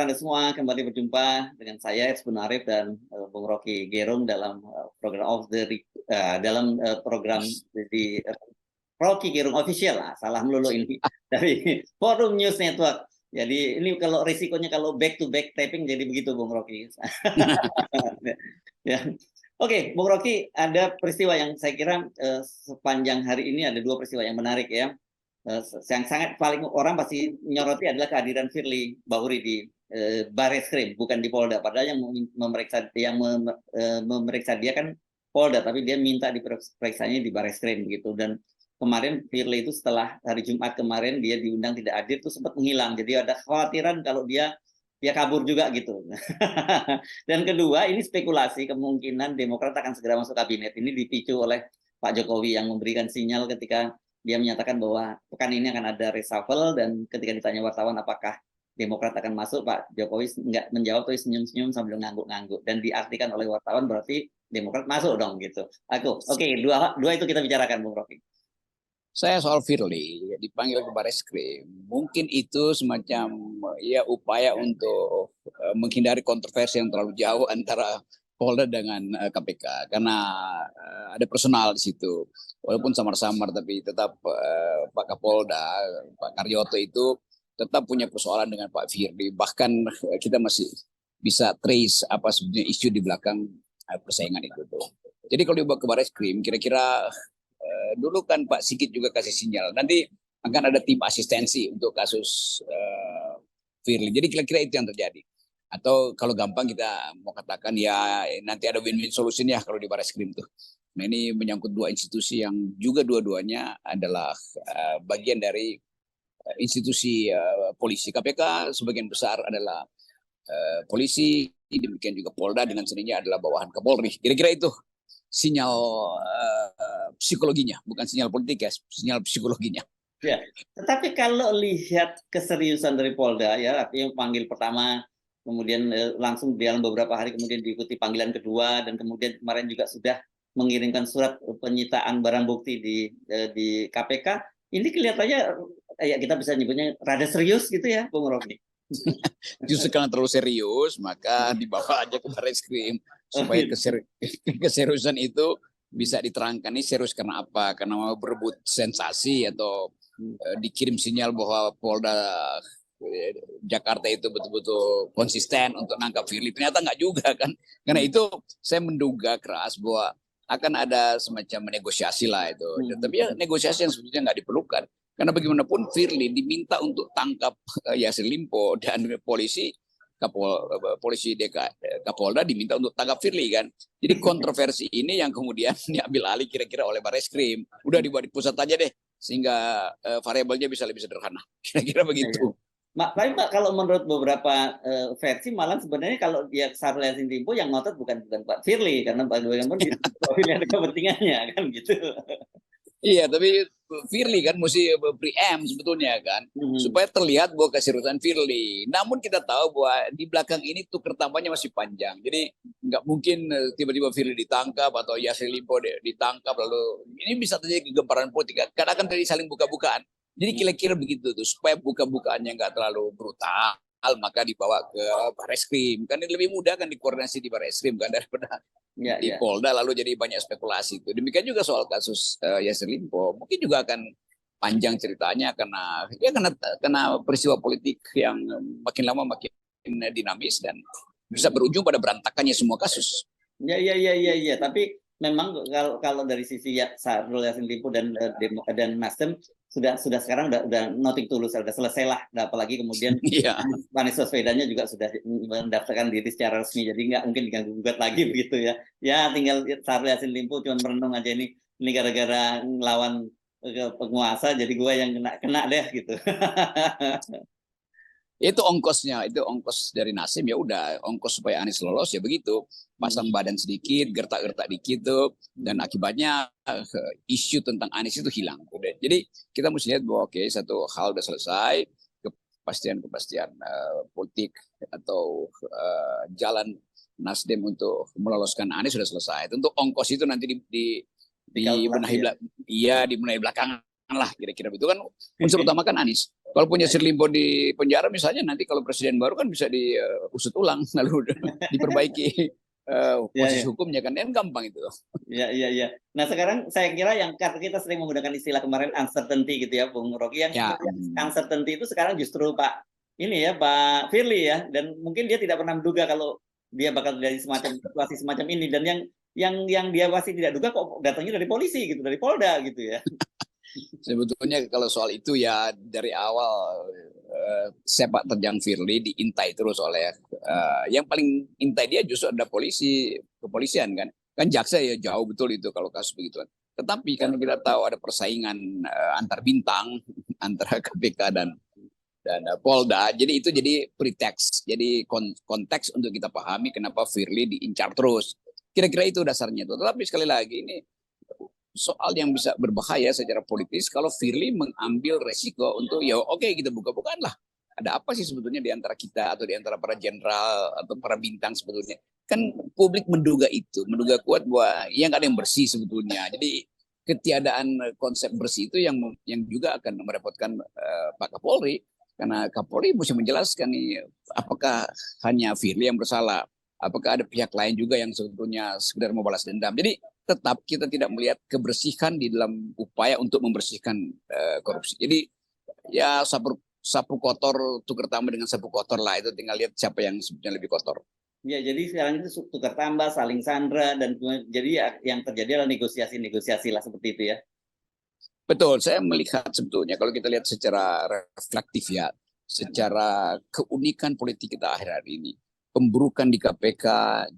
Anda semua, kembali berjumpa dengan saya Edsbun Arif dan Bung Rocky Gerung dalam program program di Rocky Gerung Official. Salah melulu ini dari Forum News Network. Jadi ini kalau risikonya kalau back to back taping jadi begitu Bung Rocky. Ya. Oke, Bung Rocky, ada peristiwa yang saya kira sepanjang hari ini ada dua peristiwa yang menarik ya. Yang sangat paling orang pasti menyoroti adalah kehadiran Firly Bahuri di Barreskrim, bukan di Polda. Padahal yang memeriksa dia kan Polda, tapi dia minta diperiksanya di Barreskrim begitu. Dan kemarin Firly itu setelah hari Jumat kemarin dia diundang tidak hadir, itu sempat menghilang. Jadi ada khawatiran kalau dia kabur juga gitu. Dan kedua, ini spekulasi kemungkinan Demokrat akan segera masuk kabinet. Ini dipicu oleh Pak Jokowi yang memberikan sinyal ketika dia menyatakan bahwa pekan ini akan ada reshuffle, dan ketika ditanya wartawan apakah Demokrat akan masuk, Pak Jokowi nggak menjawab, tapi senyum-senyum sambil ngangguk-ngangguk, dan diartikan oleh wartawan berarti Demokrat masuk dong gitu. Oke, dua itu kita bicarakan, Bung Rocky. Saya soal Firly dipanggil ke Barreskrim, mungkin itu semacam ya upaya untuk menghindari kontroversi yang terlalu jauh antara Polda dengan KPK, karena ada personal di situ. Walaupun samar-samar, tapi tetap Pak Kapolda, Pak Karyoto itu tetap punya persoalan dengan Pak Firly. Bahkan kita masih bisa trace apa sebenarnya isu di belakang persaingan itu tuh. Jadi kalau dibawa ke Barreskrim, kira-kira dulu kan Pak Sigit juga kasih sinyal nanti akan ada tim asistensi untuk kasus Firly. Jadi kira-kira itu yang terjadi. Atau kalau gampang kita mau katakan ya nanti ada win-win solution ya kalau di Barreskrim tuh. Nah ini menyangkut dua institusi yang juga dua-duanya adalah bagian dari institusi polisi. KPK sebagian besar adalah polisi, demikian juga Polda dengan sendirinya adalah bawahan Kapolri. Kira-kira itu sinyal psikologinya, bukan sinyal politik ya, sinyal psikologinya. Ya, tetapi kalau lihat keseriusan dari Polda ya, artinya panggil pertama, kemudian langsung dalam beberapa hari kemudian diikuti panggilan kedua, dan kemudian kemarin juga sudah mengirimkan surat penyitaan barang bukti di KPK. Ini kelihatannya ya kita bisa nyebutnya rada serius gitu ya, Bung Rocky. Justru karena terlalu serius, maka dibawa aja ke Barreskrim supaya keseriusan itu bisa diterangkan. Ini serius karena apa? Karena mau berebut sensasi atau dikirim sinyal bahwa Polda Jakarta itu betul-betul konsisten untuk nangkap Firly. Ternyata nggak juga kan. Karena itu saya menduga keras bahwa akan ada semacam negosiasi lah itu. Tapi ya negosiasi yang sebetulnya nggak diperlukan. Karena bagaimanapun Firly diminta untuk tangkap Yassin Limpo, dan polisi Kapolda diminta untuk tangkap Firly kan. Jadi kontroversi ini yang kemudian diambil alih kira-kira oleh Barreskrim. Udah dibuat di pusat aja deh, sehingga variabelnya bisa lebih sederhana. Kira-kira begitu. Tapi Pak, kalau menurut beberapa versi malah sebenarnya kalau dia Syahrul Yassin Limpo yang ngotot bukan Pak Firly, karena Pak Firly ada kepentingannya kan gitu. Iya, tapi Firly kan mesti preempt sebetulnya kan, supaya terlihat bahwa keseriusan Firly. Namun kita tahu bahwa di belakang ini tuker tampaknya masih panjang. Jadi nggak mungkin tiba-tiba Firly ditangkap atau Yassin Limpo ditangkap lalu ini bisa terjadi kegemparan politik. Karena akan terjadi saling buka-bukaan. Jadi kira-kira begitu tuh, supaya buka-bukaannya nggak terlalu brutal, maka dibawa ke Barreskrim. Kan lebih mudah kan dikoordinasi di Barreskrim kan daripada di Polda, lalu jadi banyak spekulasi itu. Demikian juga soal kasus Yassin Limpo, mungkin juga akan panjang ceritanya karena peristiwa politik yang makin lama makin dinamis dan bisa berujung pada berantakannya semua kasus. Ya. Tapi memang kalau dari sisi Syahrul Yassin Limpo dan Nasdem sudah sekarang udah nothing tulus, sudah selesai lah. Nah, apalagi kemudian Anies Baswedannya juga sudah mendaftarkan diri secara resmi, jadi nggak mungkin diganggu-gugat lagi begitu ya. Ya tinggal Syahrul Yassin Limpo cuma merenung aja ini gara-gara ngelawan penguasa, jadi gue yang kena deh gitu. Itu ongkosnya, itu ongkos dari Nassim, ya udah ongkos supaya Anies lolos ya begitu, pasang badan sedikit, gertak-gertak dikit tuh, dan akibatnya isu tentang Anies itu hilang. Jadi kita mesti lihat bahwa oke, satu hal udah selesai, kepastian politik atau jalan Nasdem untuk meloloskan Anies sudah selesai. Tentu ongkos itu nanti dibenahi belakangan lah, kira-kira begitu kan. Unsur utama kan Anies. Kalaupun Yasir Limpo di penjara misalnya, nanti kalau presiden baru kan bisa diusut ulang lalu diperbaiki Ya, posisi ya. hukumnya kan gampang itu. Iya, iya, iya. Nah, sekarang saya kira yang karena kita sering menggunakan istilah kemarin uncertainty gitu ya, Bung Rocky. Yang Ya, uncertainty itu sekarang justru Pak Firly ya, dan mungkin dia tidak pernah menduga kalau dia bakal dari semacam situasi semacam ini, dan yang dia pasti tidak duga kok datangnya dari polisi gitu, dari Polda gitu ya. sebetulnya kalau soal itu ya dari awal sepak terjang Firly diintai terus oleh yang paling intai dia justru ada kepolisian kan. Kan jaksa ya jauh betul itu kalau kasus begituan. Tetapi kan kita tahu ada persaingan antar bintang antara KPK dan Polda. Jadi itu jadi pretext, jadi konteks untuk kita pahami kenapa Firly diincar terus. Kira-kira itu dasarnya tuh. Tetapi sekali lagi ini soal yang bisa berbahaya secara politis kalau Firly mengambil resiko untuk ya oke, kita buka-bukaan lah. Ada apa sih sebetulnya di antara kita atau di antara para jenderal atau para bintang sebetulnya? Kan publik menduga kuat bahwa yang ada yang bersih sebetulnya. Jadi ketiadaan konsep bersih itu yang juga akan merepotkan Pak Kapolri, karena Kapolri mesti menjelaskan nih apakah hanya Firly yang bersalah, apakah ada pihak lain juga yang sebetulnya sekedar mau balas dendam. Jadi tetap kita tidak melihat kebersihan di dalam upaya untuk membersihkan korupsi. Jadi ya sapu kotor tukar tambah dengan sapu kotor lah, itu tinggal lihat siapa yang sebetulnya lebih kotor. Ya, jadi sekarang itu tukar tambah, saling sandra, dan jadi ya, yang terjadi adalah negosiasi lah seperti itu ya. Betul, saya melihat sebetulnya kalau kita lihat secara reflektif ya, secara keunikan politik kita akhir hari ini, pemburukan di KPK,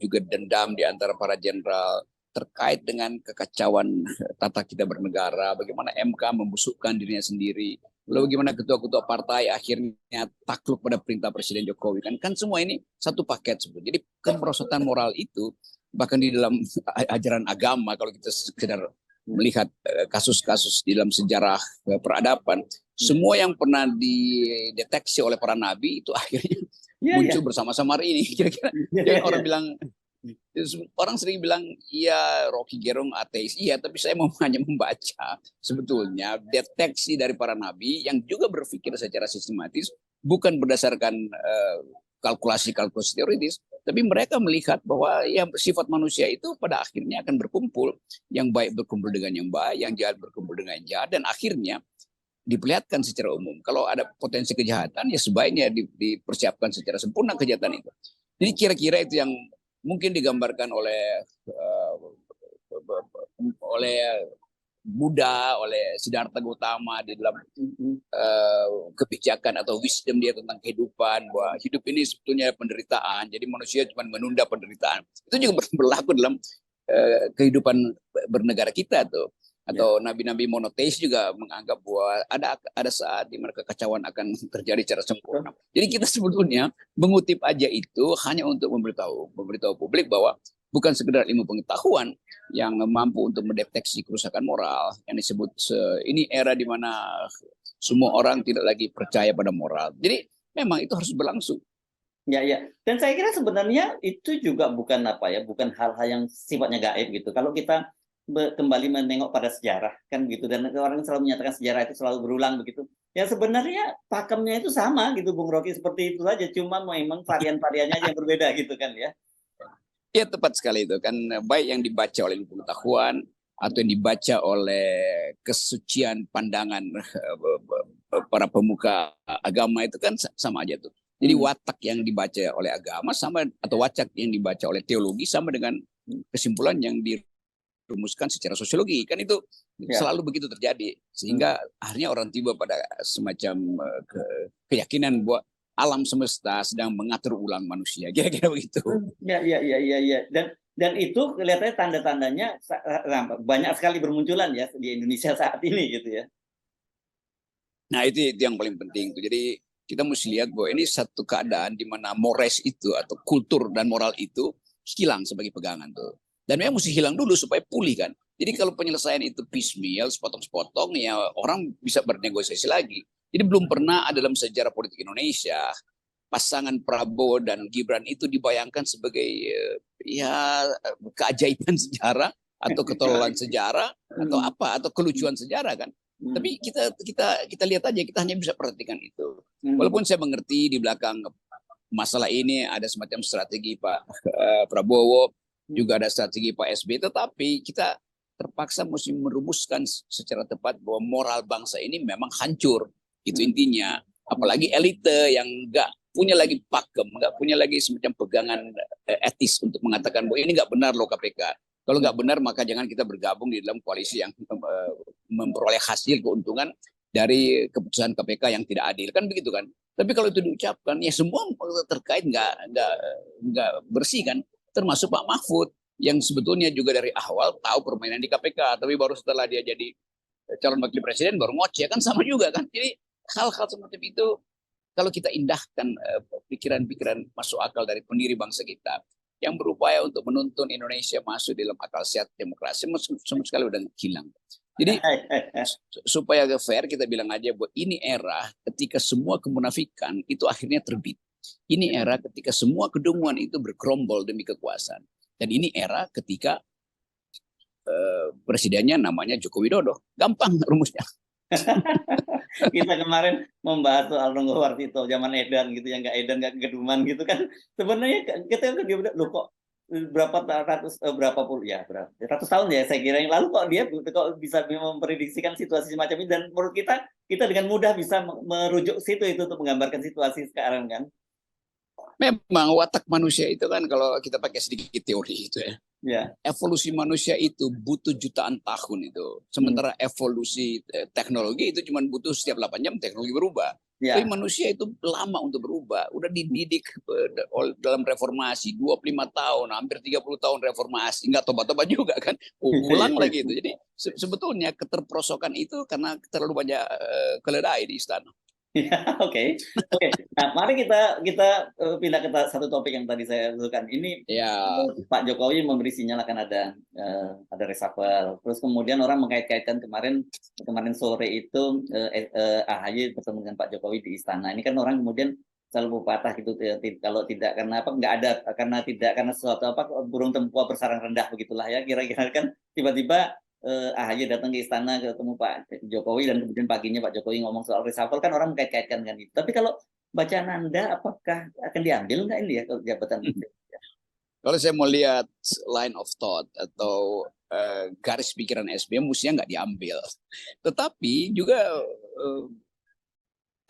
juga dendam di antara para jenderal, terkait dengan kekacauan tata kita bernegara, bagaimana MK membusukkan dirinya sendiri, lalu bagaimana ketua-ketua partai akhirnya takluk pada perintah Presiden Jokowi, kan semua ini satu paket sebetulnya. Jadi kemerosotan moral itu bahkan di dalam ajaran agama, kalau kita sekedar melihat kasus-kasus di dalam sejarah peradaban, semua yang pernah dideteksi oleh para nabi itu akhirnya muncul bersama-sama hari ini. Kira-kira orang bilang, orang sering bilang, iya Rocky Gerung ateis. Iya, tapi saya mau hanya membaca sebetulnya deteksi dari para nabi yang juga berpikir secara sistematis, bukan berdasarkan kalkulasi-kalkulasi teoritis, tapi mereka melihat bahwa ya sifat manusia itu pada akhirnya akan berkumpul, yang baik berkumpul dengan yang baik, yang jahat berkumpul dengan yang jahat, dan akhirnya diperlihatkan secara umum. Kalau ada potensi kejahatan, ya sebaiknya dipersiapkan secara sempurna kejahatan itu. Jadi kira-kira itu yang mungkin digambarkan oleh Buddha, oleh Siddhartha Gautama di dalam kebijakan atau wisdom dia tentang kehidupan, bahwa hidup ini sebetulnya penderitaan, jadi manusia cuma menunda penderitaan. Itu juga berlaku dalam kehidupan bernegara kita tuh. Atau nabi-nabi monoteis juga menganggap bahwa ada saat di mana kekacauan akan terjadi secara sempurna. Jadi kita sebetulnya mengutip aja itu hanya untuk memberitahu publik bahwa bukan sekedar ilmu pengetahuan yang mampu untuk mendeteksi kerusakan moral, yang disebut ini era di mana semua orang tidak lagi percaya pada moral. Jadi memang itu harus berlangsung. Ya, ya. Dan saya kira sebenarnya itu juga bukan bukan hal-hal yang sifatnya gaib gitu. Kalau kita kembali menengok pada sejarah kan gitu, dan orang selalu menyatakan sejarah itu selalu berulang begitu. Ya sebenarnya pakemnya itu sama gitu, Bung Rocky, seperti itu saja, cuma memang varian-variannya yang berbeda gitu kan ya. Ya tepat sekali itu kan, baik yang dibaca oleh pengetahuan atau yang dibaca oleh kesucian pandangan para pemuka agama itu kan sama aja tuh. Jadi watak yang dibaca oleh agama sama, atau watak yang dibaca oleh teologi sama dengan kesimpulan yang dirumuskan secara sosiologi, kan itu selalu begitu terjadi, sehingga akhirnya orang tiba pada semacam keyakinan bahwa alam semesta sedang mengatur ulang manusia, kira-kira begitu. Ya. Dan itu kelihatannya tanda-tandanya banyak sekali bermunculan ya di Indonesia saat ini gitu ya. Nah itu yang paling penting tuh. Jadi kita mesti lihat bahwa ini satu keadaan di mana mores itu atau kultur dan moral itu hilang sebagai pegangan tuh. Dan memang mesti hilang dulu supaya pulih kan. Jadi kalau penyelesaian itu piecemeal, sepotong-sepotong, ya orang bisa bernegosiasi lagi. Jadi belum pernah ada dalam sejarah politik Indonesia pasangan Prabowo dan Gibran itu dibayangkan sebagai ya keajaiban sejarah atau ketololan sejarah atau apa, atau kelucuan sejarah kan. Tapi kita lihat aja, kita hanya bisa perhatikan itu. Walaupun saya mengerti di belakang masalah ini ada semacam strategi Pak Prabowo, juga ada strategi Pak SBY, tetapi kita terpaksa mesti merumuskan secara tepat bahwa moral bangsa ini memang hancur. Itu intinya. Apalagi elite yang nggak punya lagi pakem, nggak punya lagi semacam pegangan etis untuk mengatakan bahwa ini nggak benar loh KPK. Kalau nggak benar maka jangan kita bergabung di dalam koalisi yang memperoleh hasil keuntungan dari keputusan KPK yang tidak adil, kan begitu kan? Tapi kalau itu diucapkan ya semua terkait nggak bersih kan, termasuk Pak Mahfud yang sebetulnya juga dari awal tahu permainan di KPK, tapi baru setelah dia jadi calon wakil presiden baru ngoceh, kan sama juga kan. Jadi hal-hal semacam itu kalau kita indahkan pikiran-pikiran masuk akal dari pendiri bangsa kita yang berupaya untuk menuntun Indonesia masuk dalam akal sehat demokrasi, sama sekali udah hilang. Jadi supaya fair kita bilang aja bahwa ini era ketika semua kemunafikan itu akhirnya terbit. Ini era ketika semua kedunguan itu bergerombol demi kekuasaan. Dan ini era ketika presidennya namanya Joko Widodo. Gampang rumusnya. Kita kemarin membahas soal Ronggo Warsito zaman edan gitu, yang nggak edan nggak keduman gitu kan. Sebenarnya kita kan dia bilang, loh kok ratus tahun ya saya kira yang lalu kok dia kok bisa memprediksikan situasi semacam ini, dan menurut kita dengan mudah bisa merujuk situ itu untuk menggambarkan situasi sekarang kan. Memang watak manusia itu kan kalau kita pakai sedikit teori itu ya. Ya. Evolusi manusia itu butuh jutaan tahun itu. Sementara evolusi teknologi itu cuma butuh setiap 8 jam teknologi berubah. Ya. Tapi manusia itu lama untuk berubah. Udah dididik dalam reformasi 25 tahun, hampir 30 tahun reformasi. Enggak tobat-tobat juga kan. Ulang lagi itu. Jadi sebetulnya keterperosokan itu karena terlalu banyak keledai di istana. Oke. Nah, mari kita pindah ke satu topik yang tadi saya usulkan. Ini Pak Jokowi memberi sinyal akan ada reshuffle. Terus kemudian orang mengkait-kaitkan kemarin sore itu AHY bertemu dengan Pak Jokowi di istana. Ini kan orang kemudian selalu patah gitu, kalau tidak karena apa, nggak ada karena sesuatu apa, burung tempua bersarang rendah begitulah ya, kira-kira kan. Tiba-tiba AHY datang ke istana ketemu Pak Jokowi, dan kemudian paginya Pak Jokowi ngomong soal reshuffle, kan orang mengkait-kaitkan kan itu. Tapi kalau bacaan Anda, apakah akan diambil nggak ini ya kalau jabatan itu? Kalau saya mau lihat line of thought atau garis pikiran SBY, mestinya nggak diambil. Tetapi juga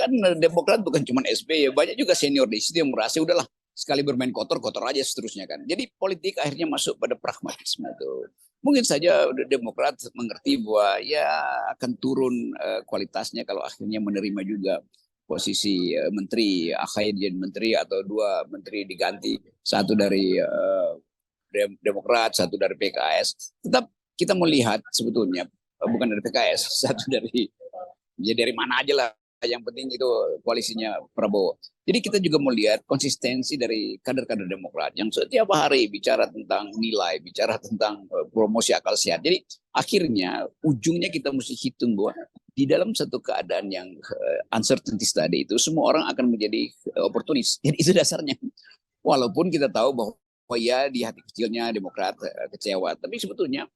kan Demokrat bukan cuma SBY, banyak juga senior di situ yang merasa udahlah sekali bermain kotor aja seterusnya kan. Jadi politik akhirnya masuk pada pragmatisme itu. Mungkin saja Demokrat mengerti bahwa ya akan turun kualitasnya kalau akhirnya menerima juga posisi menteri, AHY jadi menteri atau 2 menteri diganti, satu dari Demokrat, satu dari PKS. Tetap kita melihat sebetulnya bukan dari PKS, satu dari mana aja lah. Yang penting itu koalisinya Prabowo. Jadi kita juga melihat konsistensi dari kader-kader Demokrat yang setiap hari bicara tentang nilai, bicara tentang promosi akal sehat. Jadi akhirnya ujungnya kita mesti hitung bahwa di dalam satu keadaan yang uncertainty tadi itu semua orang akan menjadi oportunis. Jadi itu dasarnya. Walaupun kita tahu bahwa ya di hati kecilnya Demokrat kecewa, tapi sebetulnya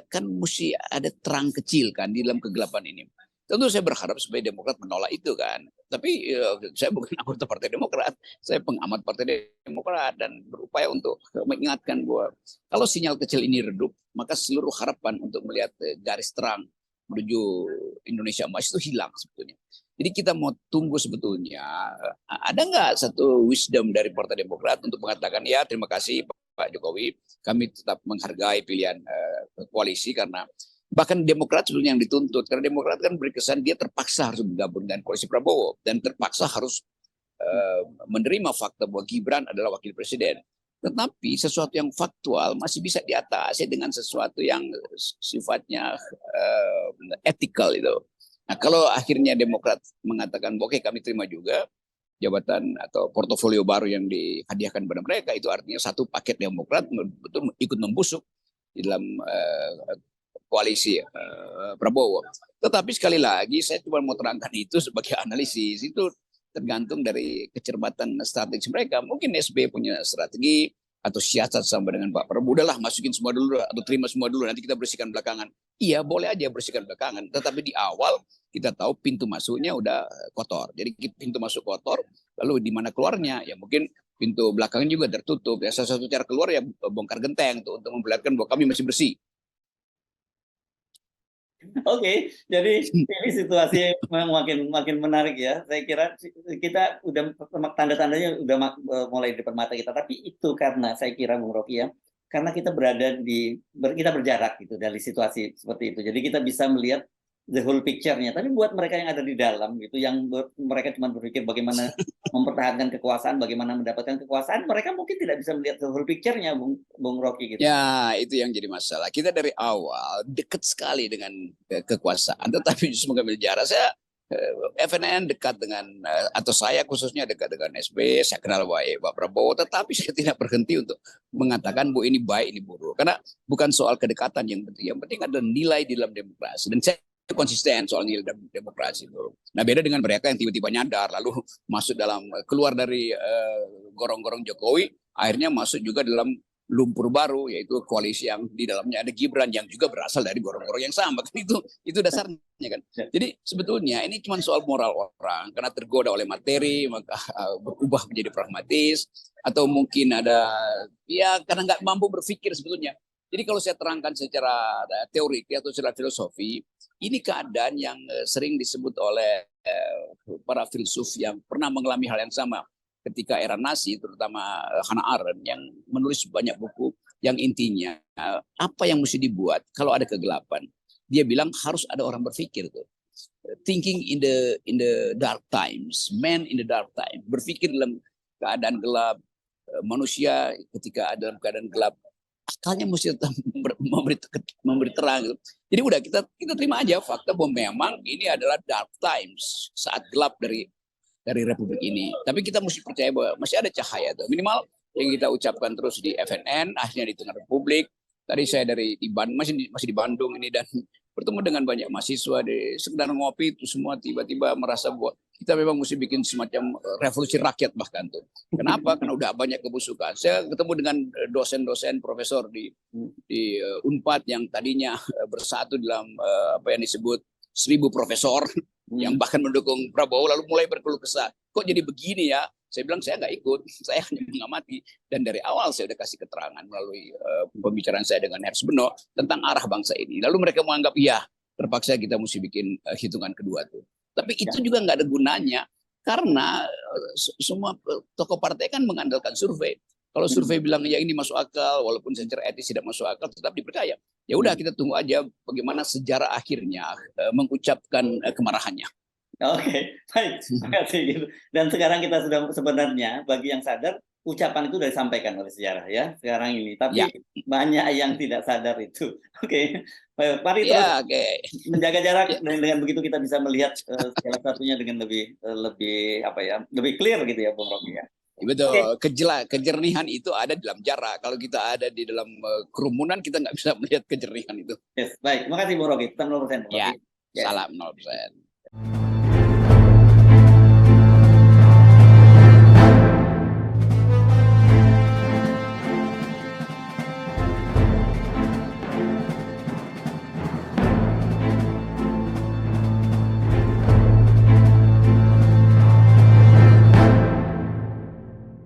kan mesti ada terang kecil kan di dalam kegelapan ini. Tentu saya berharap supaya Demokrat menolak itu kan. Tapi saya bukan anggota Partai Demokrat, saya pengamat Partai Demokrat dan berupaya untuk mengingatkan bahwa kalau sinyal kecil ini redup, maka seluruh harapan untuk melihat garis terang menuju Indonesia emas itu hilang sebetulnya. Jadi kita mau tunggu sebetulnya ada nggak satu wisdom dari Partai Demokrat untuk mengatakan ya terima kasih Pak Jokowi, kami tetap menghargai pilihan koalisi karena bahkan Demokrat sebetulnya yang dituntut, karena Demokrat kan berkesan dia terpaksa harus bergabung dengan koalisi Prabowo dan terpaksa harus menerima fakta bahwa Gibran adalah wakil presiden. Tetapi sesuatu yang faktual masih bisa diatasi dengan sesuatu yang sifatnya etikal itu. Nah kalau akhirnya Demokrat mengatakan oke kami terima juga jabatan atau portofolio baru yang dihadiahkan kepada mereka, itu artinya satu paket Demokrat betul ikut membusuk di dalam koalisi Prabowo. Tetapi sekali lagi saya cuma mau terangkan itu sebagai analisis, itu tergantung dari kecermatan strategis mereka. Mungkin SBY punya strategi, atau siasat sama dengan Pak Prabowo, udahlah masukin semua dulu atau terima semua dulu, nanti kita bersihkan belakangan. Iya, boleh aja bersihkan belakangan, tetapi di awal kita tahu pintu masuknya udah kotor. Jadi pintu masuk kotor, lalu di mana keluarnya? Ya mungkin pintu belakang juga tertutup. Ya salah satu cara keluar ya bongkar genteng tuh untuk memperlihatkan bahwa kami masih bersih. Oke, jadi ini situasi memang makin menarik ya. Saya kira kita udah tanda-tandanya udah mulai di depan mata kita. Tapi itu karena saya kira Bung Rocky ya, karena kita berada kita berjarak gitu dari situasi seperti itu. Jadi kita bisa melihat the whole picture-nya. Tapi buat mereka yang ada di dalam gitu, yang mereka cuma berpikir bagaimana mempertahankan kekuasaan, bagaimana mendapatkan kekuasaan, mereka mungkin tidak bisa melihat the whole picture-nya, Bung Rocky gitu. Ya, itu yang jadi masalah. Kita dari awal dekat sekali dengan kekuasaan, tetapi justru mengambil jarak. Saya FNN dekat dengan, atau saya khususnya dekat dengan SBY, saya kenal baik Pak Prabowo, tetapi saya tidak berhenti untuk mengatakan bahwa ini baik, ini buruk. Karena bukan soal kedekatan yang penting adalah nilai di dalam demokrasi. Dan saya konsisten soal nilai demokrasi itu. Nah, beda dengan mereka yang tiba-tiba nyadar lalu masuk keluar dari gorong-gorong Jokowi, akhirnya masuk juga dalam lumpur baru, yaitu koalisi yang di dalamnya ada Gibran yang juga berasal dari gorong-gorong yang sama. Kan itu dasarnya kan. Jadi sebetulnya ini cuma soal moral orang, karena tergoda oleh materi maka berubah menjadi pragmatis, atau mungkin ada ya karena nggak mampu berpikir sebetulnya. Jadi kalau saya terangkan secara teori atau secara filosofi, ini keadaan yang sering disebut oleh para filsuf yang pernah mengalami hal yang sama ketika era Nazi, terutama Hannah Arendt yang menulis banyak buku yang intinya apa yang mesti dibuat kalau ada kegelapan. Dia bilang harus ada orang berpikir tuh. Thinking in the dark times, man in the dark time, berpikir dalam keadaan gelap, manusia ketika ada dalam keadaan gelap, akalnya mesti tetap memberi terang. Gitu. Jadi udah kita terima aja fakta bahwa memang ini adalah dark times, saat gelap dari Republik ini. Tapi kita mesti percaya bahwa masih ada cahaya tuh. Minimal yang kita ucapkan terus di FNN, akhirnya di tengah Republik. Tadi saya masih di Bandung ini dan bertemu dengan banyak mahasiswa di sekedar ngopi itu semua tiba-tiba merasa bahwa kita memang mesti bikin semacam revolusi rakyat bahkan tuh. Kenapa? Karena udah banyak kebusukan. Saya ketemu dengan dosen-dosen profesor di Unpad yang tadinya bersatu dalam apa yang disebut 1000 profesor yang bahkan mendukung Prabowo, lalu mulai berkeluh kesah. Kok jadi begini ya? Saya bilang saya nggak ikut, saya hanya mengamati. Dan dari awal saya udah kasih keterangan melalui pembicaraan saya dengan Hers Beno tentang arah bangsa ini. Lalu mereka menganggap, iya, terpaksa kita mesti bikin hitungan kedua tuh. Tapi itu juga nggak ada gunanya, karena semua tokoh partai kan mengandalkan survei. Kalau survei bilang ya ini masuk akal, walaupun secara etis tidak masuk akal, tetap dipercaya. Ya udah kita tunggu aja bagaimana sejarah akhirnya mengucapkan kemarahannya. Oke, baik, terima kasih. Gitu. Dan sekarang kita sudah sebenarnya bagi yang sadar ucapan itu sudah disampaikan oleh sejarah ya sekarang ini. Tapi ya, banyak yang tidak sadar itu. Oke, mari terus menjaga jarak dan dengan begitu kita bisa melihat salah satunya dengan lebih clear gitu ya, Bung Rocky ya. Betul, kejernihan itu ada di dalam jarak. Kalau kita ada di dalam kerumunan, kita nggak bisa melihat kejernihan itu. Yes, baik. Terima kasih, Bung Rocky. Kita 0%. Ya, salam 0%.